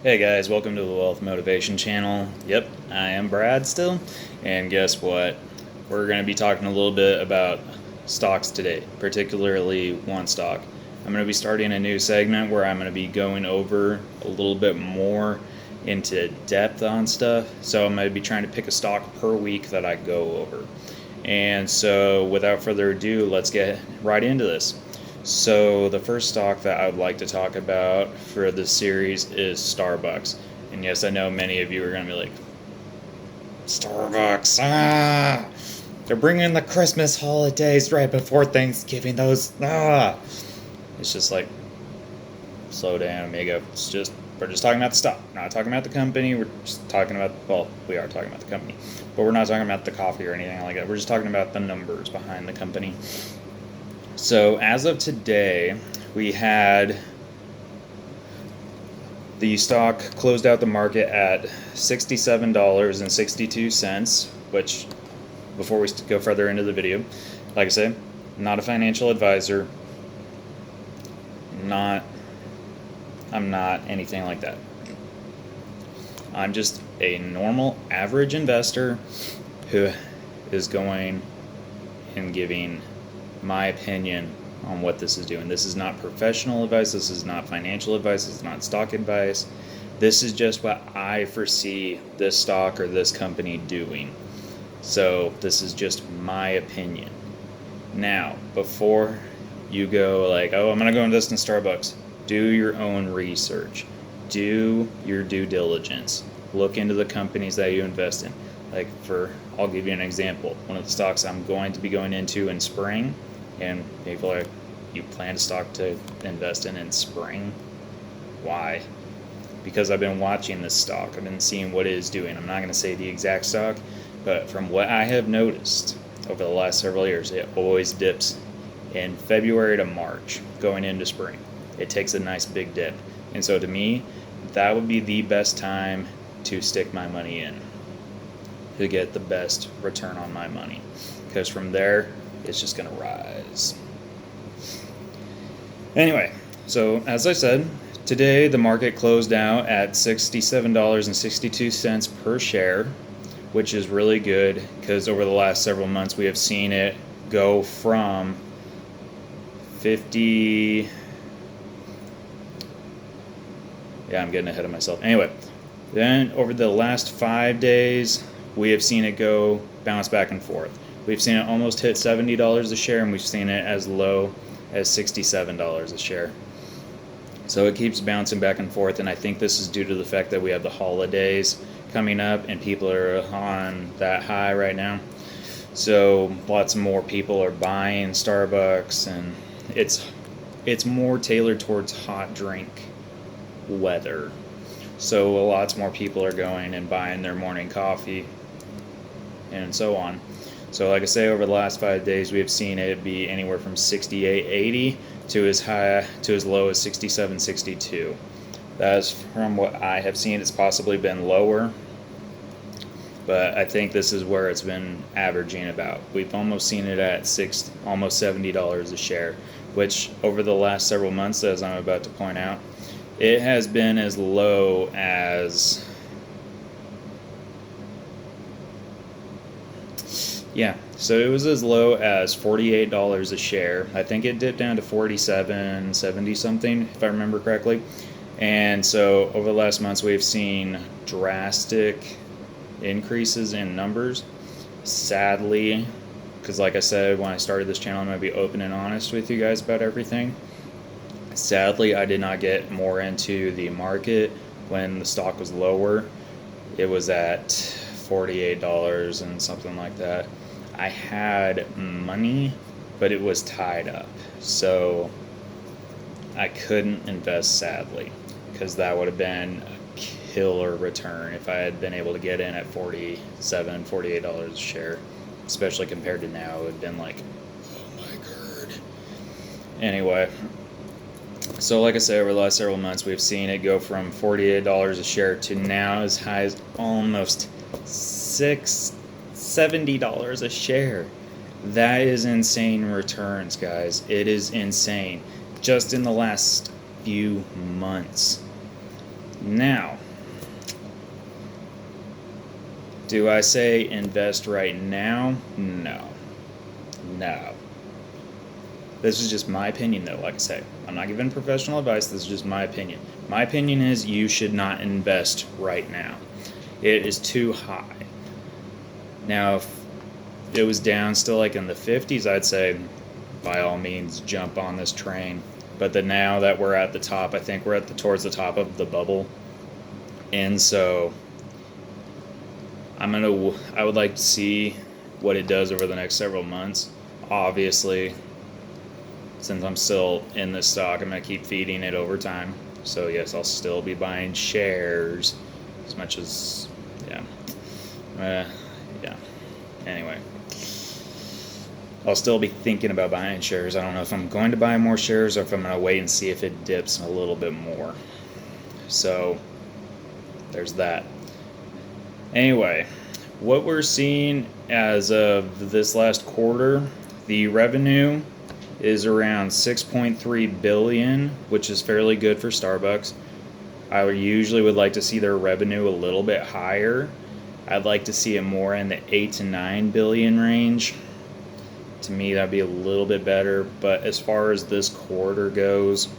Hey guys, welcome to the Wealth Motivation channel. Yep, I am Brad still, and guess what? We're going to be talking a little bit about stocks today, particularly one stock. I'm going to be starting a new segment where I'm going to be going over a little bit more into depth on stuff. So I'm going to be trying to pick a stock per week that I go over. And so without further ado, let's get right into this. So the first stock that I would like to talk about for this series is Starbucks. And yes, I know many of you are going to be like, Starbucks, they're bringing the Christmas holidays right before Thanksgiving. It's just like, slow down, amigo. We're just talking about the stock, not talking about the company. We're just talking about, well, we are talking about the company, but we're not talking about the coffee or anything like that. We're just talking about the numbers behind the company. So as of today, we had the stock closed out the market at $67.62, which, before we go further into the video, like I said, not a financial advisor, I'm not anything like that. I'm just a normal average investor who is going and giving my opinion on what this is doing. This is not professional advice, this is not financial advice, this is not stock advice. This is just what I foresee this stock or this company doing. So this is just my opinion. Now, before you go like, oh, I'm gonna go invest in Starbucks, do your own research. Do your due diligence. Look into the companies that you invest in. I'll give you an example. One of the stocks I'm going to be going into in spring, and people are like, you plan to invest in spring? Why? Because I've been watching this stock. I've been seeing what it is doing. I'm not going to say the exact stock, but from what I have noticed over the last several years, it always dips in February to March going into spring. It takes a nice big dip. And so to me, that would be the best time to stick my money in to get the best return on my money. Because from there, it's just going to rise. Anyway, so as I said, today the market closed out at $67.62 per share, which is really good because over the last several months we have seen it go from 50. Yeah, I'm getting ahead of myself. Anyway, then over the last 5 days, we have seen it bounce back and forth. We've seen it almost hit $70 a share, and we've seen it as low as $67 a share. So it keeps bouncing back and forth, and I think this is due to the fact that we have the holidays coming up, and people are on that high right now. So lots more people are buying Starbucks, and it's more tailored towards hot drink weather. So lots more people are going and buying their morning coffee and so on. So like I say, over the last 5 days, we have seen it be anywhere from 68.80 to as low as 67.62. That's from what I have seen. It's possibly been lower, but I think this is where it's been averaging about. We've almost seen it at almost $70 a share, which over the last several months, as I'm about to point out, it has been as low as, yeah, so it was as low as $48 a share. I think it dipped down to 47, 70 something, if I remember correctly. And so over the last months, we've seen drastic increases in numbers. Sadly, because like I said, when I started this channel, I'm going to be open and honest with you guys about everything. Sadly, I did not get more into the market when the stock was lower. It was at $48 and something like that. I had money, but it was tied up. So I couldn't invest, sadly, because that would have been a killer return if I had been able to get in at $47, $48 a share, especially compared to now. It would have been like, oh my god. Anyway, so like I said, over the last several months, we've seen it go from $48 a share to now as high as almost $70 a share. That is insane returns, guys. It is insane. Just in the last few months. Now, do I say invest right now? No. No. This is just my opinion, though. Like I say, I'm not giving professional advice. This is just my opinion. My opinion is you should not invest right now. It is too high. Now, if it was down still like in the 50s, I'd say by all means jump on this train. But then now that we're at the top, I think we're towards the top of the bubble, and so I would like to see what it does over the next several months. Obviously, since I'm still in this stock, I'm gonna keep feeding it over time. So yes, I'll still be buying shares as much as yeah. Anyway, I'll still be thinking about buying shares. I don't know if I'm going to buy more shares or if I'm going to wait and see if it dips a little bit more. So there's that. Anyway, what we're seeing as of this last quarter, the revenue is around 6.3 billion, which is fairly good for Starbucks. I usually would like to see their revenue a little bit higher. I'd like to see it more in the 8 to 9 billion range. To me, that'd be a little bit better. But as far as this quarter goes,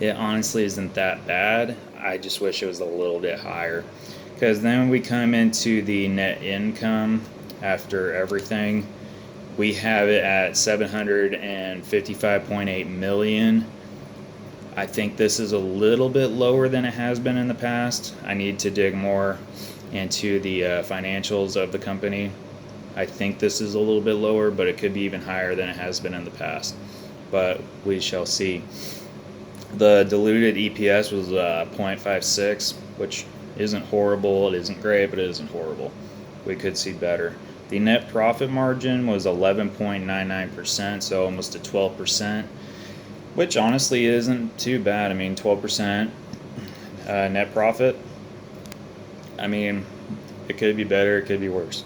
it honestly isn't that bad. I just wish it was a little bit higher. Because then we come into the net income after everything. We have it at 755.8 million. I think this is a little bit lower than it has been in the past. I need to dig more into the financials of the company. I think this is a little bit lower, but it could be even higher than it has been in the past. But we shall see. The diluted EPS was 0.56, which isn't horrible. It isn't great, but it isn't horrible. We could see better. The net profit margin was 11.99%, so almost to 12%, which honestly isn't too bad. I mean, 12% net profit. I mean, it could be better, it could be worse.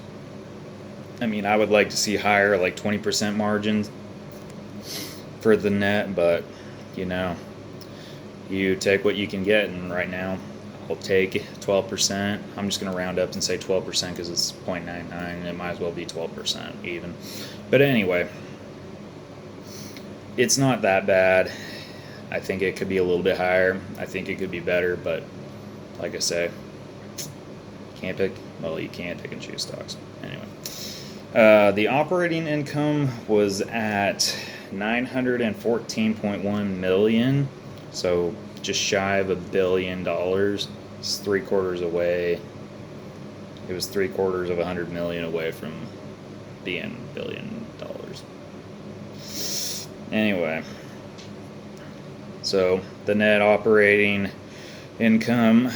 I mean, I would like to see higher, like 20% margins for the net, but, you know, you take what you can get, and right now, I'll take 12%. I'm just going to round up and say 12% because it's 0.99, and it might as well be 12% even. But anyway, it's not that bad. I think it could be a little bit higher. I think it could be better, but like I say, can't pick. Well, you can't pick and choose stocks. Anyway, the operating income was at 914.1 million, so just shy of $1 billion. It's 3/4 away. It was 3/4 of 100 million away from being $1 billion. Anyway, so the net operating income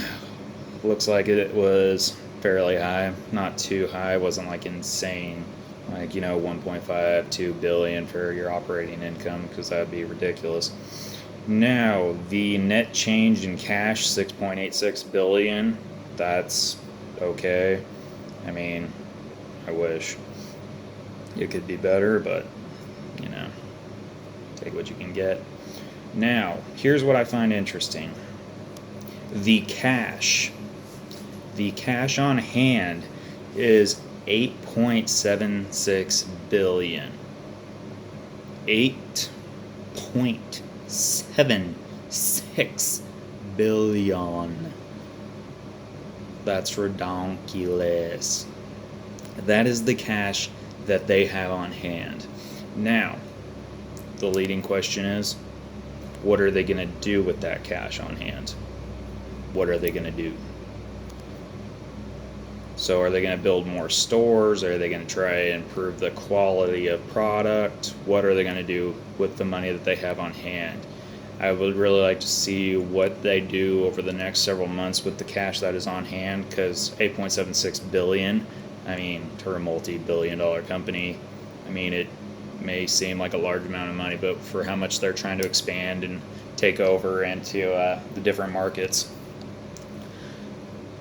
looks like it was fairly high, not too high. It wasn't like insane, like 1.5, 2 billion for your operating income, because that would be ridiculous. Now the net change in cash, 6.86 billion. That's okay. I mean, I wish it could be better, but take what you can get. Now, here's what I find interesting. The cash on hand is 8.76 billion. 8.76 billion. That's ridiculous. That is the cash that they have on hand. Now, the leading question is, what are they going to do with that cash on hand? What are they going to do? So are they going to build more stores? Are they going to try and improve the quality of product? What are they going to do with the money that they have on hand? I would really like to see what they do over the next several months with the cash that is on hand, because 8.76 billion, I mean, to a multi-billion-dollar company, I mean, it may seem like a large amount of money, but for how much they're trying to expand and take over into the different markets,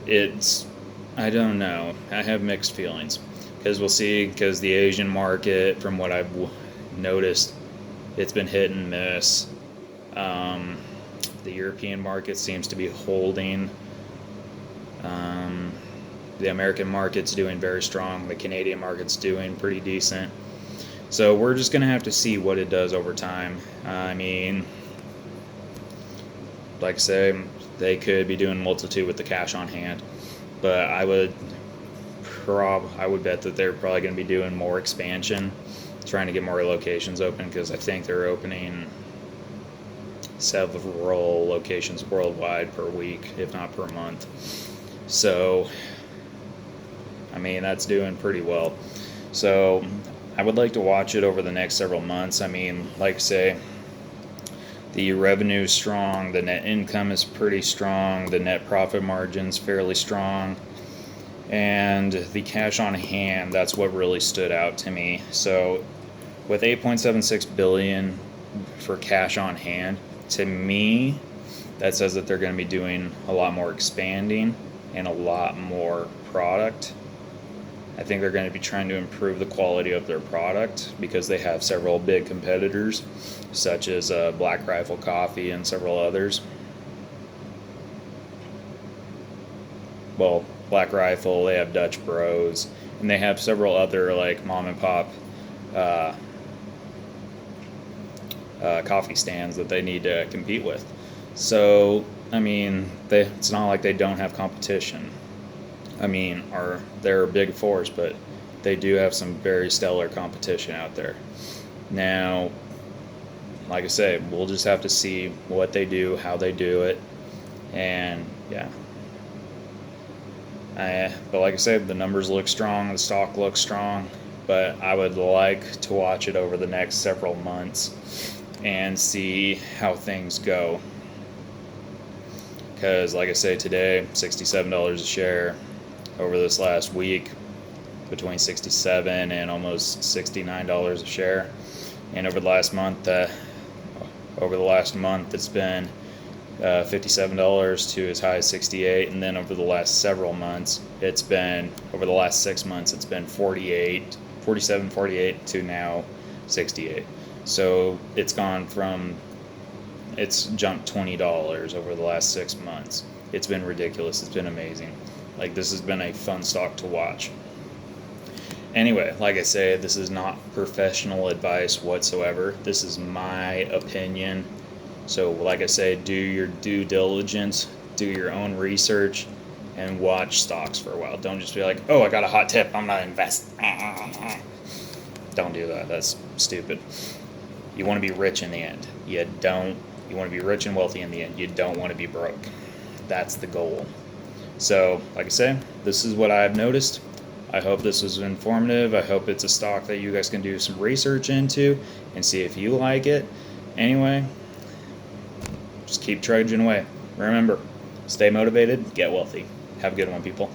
I don't know. I have mixed feelings, because we'll see, because the Asian market, from what I've noticed, it's been hit and miss. The European market seems to be holding. The American market's doing very strong. The Canadian market's doing pretty decent. So we're just going to have to see what it does over time. I mean, like I say, they could be doing multitude with the cash on hand, but I would bet that they're probably going to be doing more expansion, trying to get more locations open, because I think they're opening several locations worldwide per week, if not per month. So, I mean, that's doing pretty well. So, I would like to watch it over the next several months. I mean, like I say, the revenue is strong, the net income is pretty strong, the net profit margin's fairly strong, and the cash on hand, that's what really stood out to me. So, with $8.76 billion for cash on hand, to me, that says that they're going to be doing a lot more expanding and a lot more product. I think they're going to be trying to improve the quality of their product, because they have several big competitors, such as Black Rifle Coffee and several others. Well, Black Rifle, they have Dutch Bros, and they have several other like mom and pop coffee stands that they need to compete with. So, I mean, it's not like they don't have competition. I mean, they're a big force, but they do have some very stellar competition out there. Now, like I say, we'll just have to see what they do, how they do it, and yeah. But like I said, the numbers look strong, the stock looks strong, but I would like to watch it over the next several months and see how things go. Because, like I say, today, $67 a share. Over this last week, between $67 and almost $69 a share. And over the last month, it's been $57 to as high as $68, and then over the last several months, over the last 6 months, it's been $47, to now $68. So it's jumped $20 over the last 6 months. It's been ridiculous. It's been amazing. Like, this has been a fun stock to watch. Anyway, like I say, this is not professional advice whatsoever. This is my opinion. So, like I say, do your due diligence, do your own research, and watch stocks for a while. Don't just be like, oh, I got a hot tip, I'm going to invest. Don't do that. That's stupid. You want to be rich in the end. You want to be rich and wealthy in the end. You don't want to be broke. That's the goal. So, like I say, this is what I've noticed. I hope this was informative. I hope it's a stock that you guys can do some research into and see if you like it. Anyway, just keep trudging away. Remember, stay motivated, get wealthy. Have a good one, people.